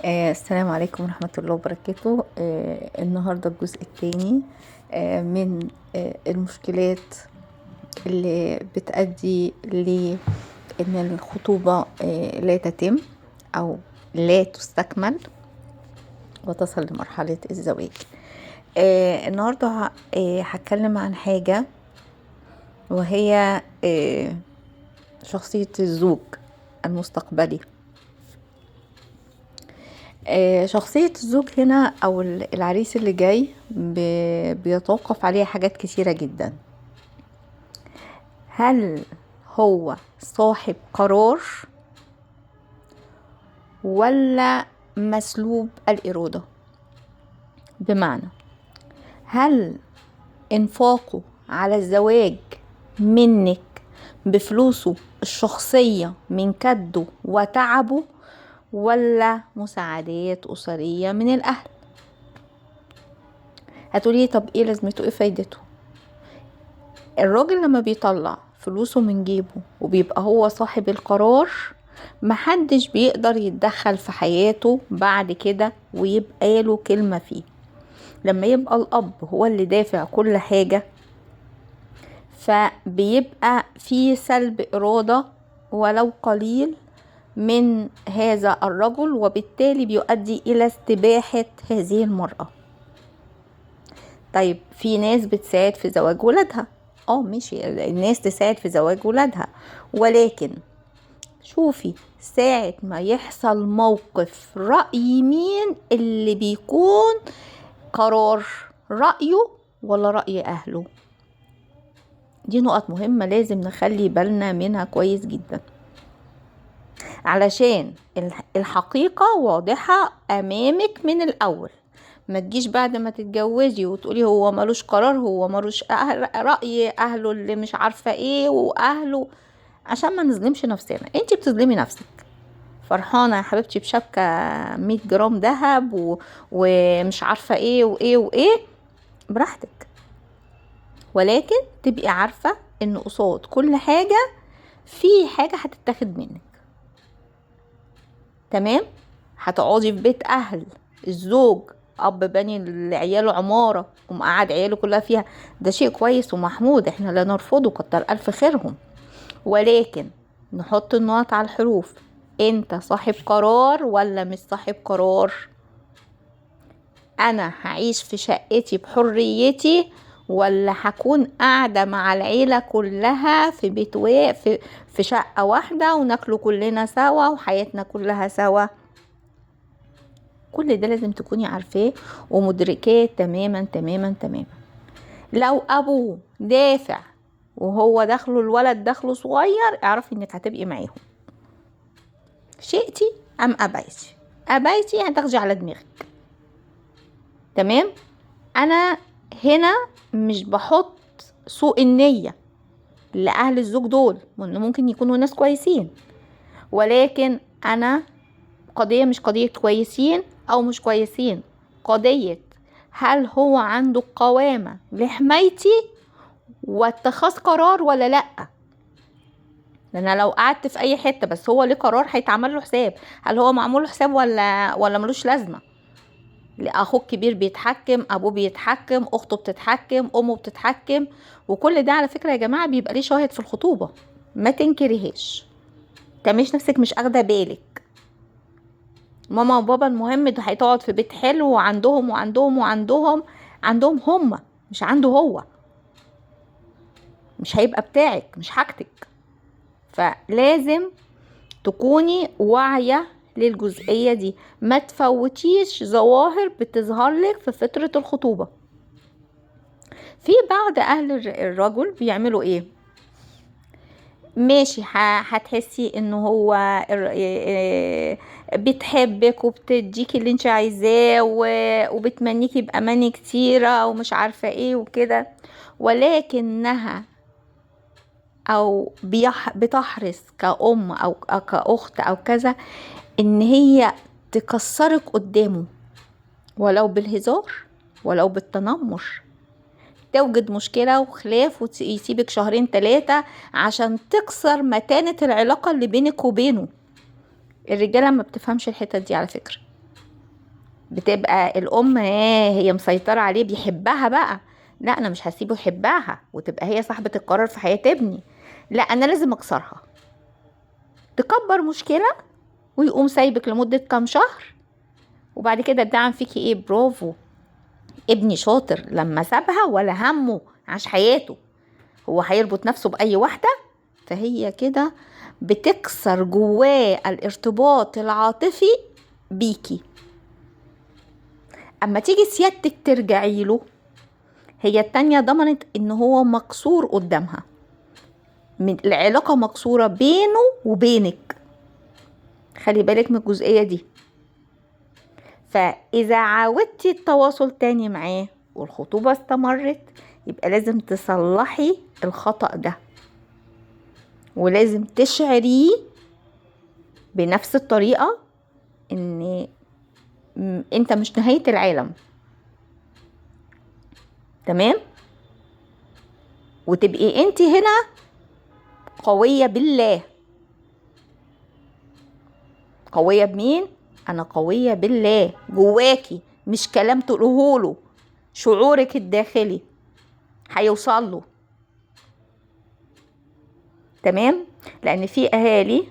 السلام عليكم ورحمة الله وبركاته. النهاردة الجزء الثاني من المشكلات اللي بتؤدي لأن الخطوبة لا تتم أو لا تستكمل وتصل لمرحلة الزواج. النهاردة هتكلم عن حاجة، وهي شخصية الزوج المستقبلي. شخصية الزوج هنا أو العريس اللي جاي بيتوقف عليه حاجات كثيرة جدا. هل هو صاحب قرار ولا مسلوب الإرادة؟ بمعنى، هل انفاقه على الزواج منك بفلوسه الشخصية من كده وتعبه، ولا مساعدات أسرية من الأهل؟ هتقولي طب ايه لازمته، ايه فايدته؟ الراجل لما بيطلع فلوسه من جيبه وبيبقى هو صاحب القرار، محدش بيقدر يتدخل في حياته بعد كده ويبقى له كلمة فيه. لما يبقى الأب هو اللي دافع كل حاجة، فبيبقى في سلب إرادة ولو قليل من هذا الرجل، وبالتالي بيؤدي إلى استباحة هذه المرأة. طيب، في ناس بتساعد في زواج ولادها، ماشي، الناس تساعد في زواج ولادها، ولكن شوفي ساعة ما يحصل موقف، رأي مين اللي بيكون قرار؟ رأيه ولا رأي أهله؟ دي نقط مهمة لازم نخلي بالنا منها كويس جدا، علشان الحقيقة واضحة أمامك من الأول. ما تجيش بعد ما تتجوزي وتقولي هو ملوش قرار، هو ملوش رأي أهله اللي مش عارفة ايه وأهله، عشان ما نظلمش نفسنا. انتي بتظلمي نفسك. فرحانة يا حبيبتي بشبكة 100 جرام ذهب ومش عارفة ايه وايه وايه، براحتك، ولكن تبقي عارفة ان قصاد كل حاجة في حاجة هتتاخد منك. تمام؟ هتقعدي في بيت أهل الزوج، أب بني لعياله عمارة ومقعد عياله كلها فيها، ده شيء كويس ومحمود، احنا لا نرفضه، كتر ألف خيرهم، ولكن نحط النقط على الحروف. انت صاحب قرار ولا مش صاحب قرار؟ انا هعيش في شقتي بحريتي، ولا هكون قاعدة مع العيلة كلها في بيت في شقة واحدة وناكله كلنا سوا وحياتنا كلها سوا؟ كل ده لازم تكوني عارفاه ومدركاه تماما تماما تماما. لو ابوه دافع وهو دخله الولد دخله صغير، اعرفي انك هتبقي معاهم، شئتي ام ابيتي هتاخدي على دماغك. تمام؟ انا هنا مش بحط سوء النية لأهل الزوج دول، وإنه ممكن يكونوا ناس كويسين، ولكن أنا قضية مش قضية كويسين أو مش كويسين، قضية هل هو عنده قوامة لحمايتي واتخاذ قرار ولا لأ. لأن لو قعدت في أي حتة بس هو ليه قرار، هيتعمل له حساب. هل هو معمول له حساب ولا ملوش لازمة؟ اخوه الكبير بيتحكم، ابوه بيتحكم، اخته بتتحكم، امه بتتحكم، وكل ده على فكرة يا جماعة بيبقى ليه شاهد في الخطوبة، ما تنكريهاش، تعمليش نفسك مش اخده بالك. ماما وبابا المهم ده هيتقعد في بيت حلو وعندهم هم، مش عنده هو، مش هيبقى بتاعك، مش حاجتك. فلازم تكوني واعية للجزئية دي، ما تفوتيش ظواهر بتظهر لك في فترة الخطوبة. في بعض اهل الرجل بيعملوا ايه؟ ماشي، هتحسي انه هو بتحبك وبتديكي اللي انت عايزاه وبتمنيكي بأماني كتيرة ومش عارفة ايه وكده، ولكنها او بتحرص كأم او كأخت او كذا ان هي تكسرك قدامه، ولو بالهزار ولو بالتنمر، توجد مشكلة وخلاف ويسيبك 2-3 عشان تكسر متانة العلاقة اللي بينك وبينه. الرجالة ما بتفهمش الحتة دي على فكرة، بتبقى الام هي مسيطرة عليه، بيحبها بقى، لا انا مش هسيبه يحبها وتبقى هي صاحبة القرار في حياة ابني، لا انا لازم اكسرها، تكبر مشكلة ويقوم سايبك لمدة كام شهر، وبعد كده الدعم فيكي ايه؟ برافو، ابني شاطر لما سابها ولا همه عاش حياته، هو هيربط نفسه بأي واحدة، فهي كده بتكسر جواه الارتباط العاطفي بيكي. اما تيجي سيادتك ترجعي له، هي التانية ضمنت ان هو مكسور قدامها، من العلاقة مكسورة بينه وبينك، خلي بالك من الجزئية دي. فإذا عاودتي التواصل تاني معاه والخطوبة استمرت، يبقى لازم تصلحي الخطأ ده، ولازم تشعريه بنفس الطريقة ان انت مش نهاية العالم، تمام؟ وتبقي انت هنا قوية بالله. قوية بمين؟ انا قوية بالله جواكي، مش كلام تقولهوله، شعورك الداخلي هيوصله، تمام؟ لان في اهالي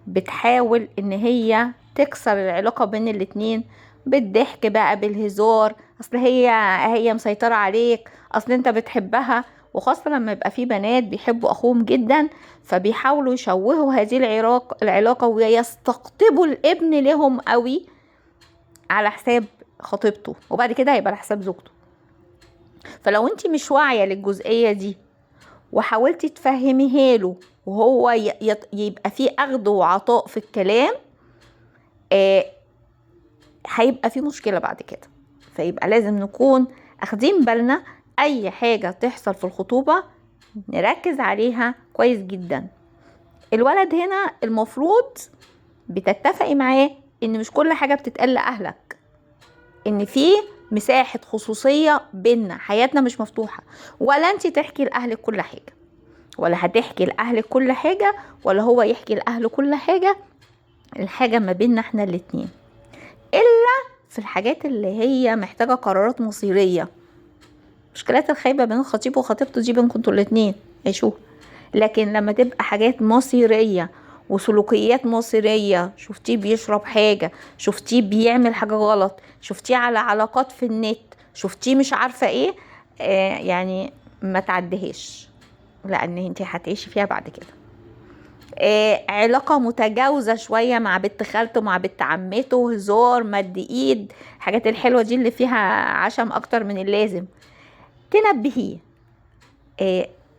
بتحاول ان هي تكسر العلاقة بين الاتنين بالضحك بقى، بالهزار، اصل هي مسيطرة عليك، اصل انت بتحبها، وخاصة لما يبقى في بنات بيحبوا اخوهم جدا، فبيحاولوا يشوهوا هذه العلاقة ويستقطبوا الابن لهم قوي على حساب خطيبته، وبعد كده هيبقى على حساب زوجته. فلو انت مش واعية للجزئية دي وحاولتي تفهميها له، وهو يبقى فيه اخذ وعطاء في الكلام، هيبقى فيه مشكلة بعد كده. فيبقى لازم نكون اخدين بالنا اي حاجة تحصل في الخطوبة نركز عليها كويس جدا. الولد هنا المفروض بتتفقي معاه ان مش كل حاجة بتتقال لأهلك، ان في مساحة خصوصية بينا، حياتنا مش مفتوحة، ولا انت تحكي لأهلك كل حاجة، ولا هتحكي لأهلك كل حاجة، ولا هو يحكي لأهله كل حاجة. الحاجة ما بيننا احنا الاتنين، إلا في الحاجات اللي هي محتاجة قرارات مصيرية. مشكلات الخيبة بين الخطيب وخطيبته دي بينكم انتوا الاتنين عيشوها، لكن لما تبقى حاجات مصيرية وسلوكيات مصيرية، شفتيه بيشرب حاجة، شفتيه بيعمل حاجة غلط، شفتيه على علاقات في النت، شفتيه مش عارفة ايه، يعني ما تعدهاش، لان انت هتعيشي فيها بعد كده. علاقة متجاوزة شوية مع بنت خالته مع بنت عمته، هزار، مد ايد، الحاجات الحلوة دي اللي فيها عشم اكتر من اللازم، تنبهيه.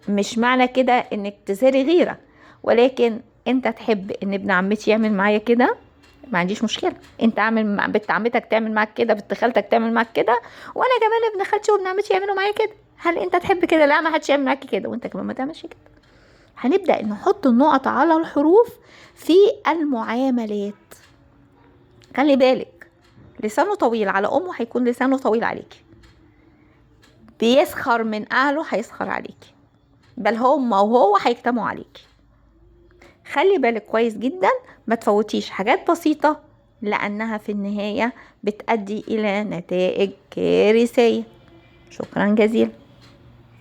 مش معنى كده انك تزهري غيرة، ولكن انت تحب ان ابن عمتي يعمل معايا كده، ما عنديش مشكلة، انت اعمل مع بنت عمتك تعمل معاك كده، بنت خالتك تعمل معاك كده، وانا كمان ابن خالتي وابن عمتي يعملوا معايا كده. هل انت تحب كده؟ لا، ما حدش يعمل معاكي كده، وانت كمان ما تعملش كده. هنبدأ نحط النقط على الحروف في المعاملات. خلي بالك، لسانه طويل على امه هيكون لسانه طويل عليكي، بيسخر من اهله هيسخر عليكي، بل هم وهو هيجتمعوا عليكي. خلي بالك كويس جدا، ما تفوتيش حاجات بسيطة، لأنها في النهاية بتؤدي إلى نتائج كارثية. شكرا جزيلا.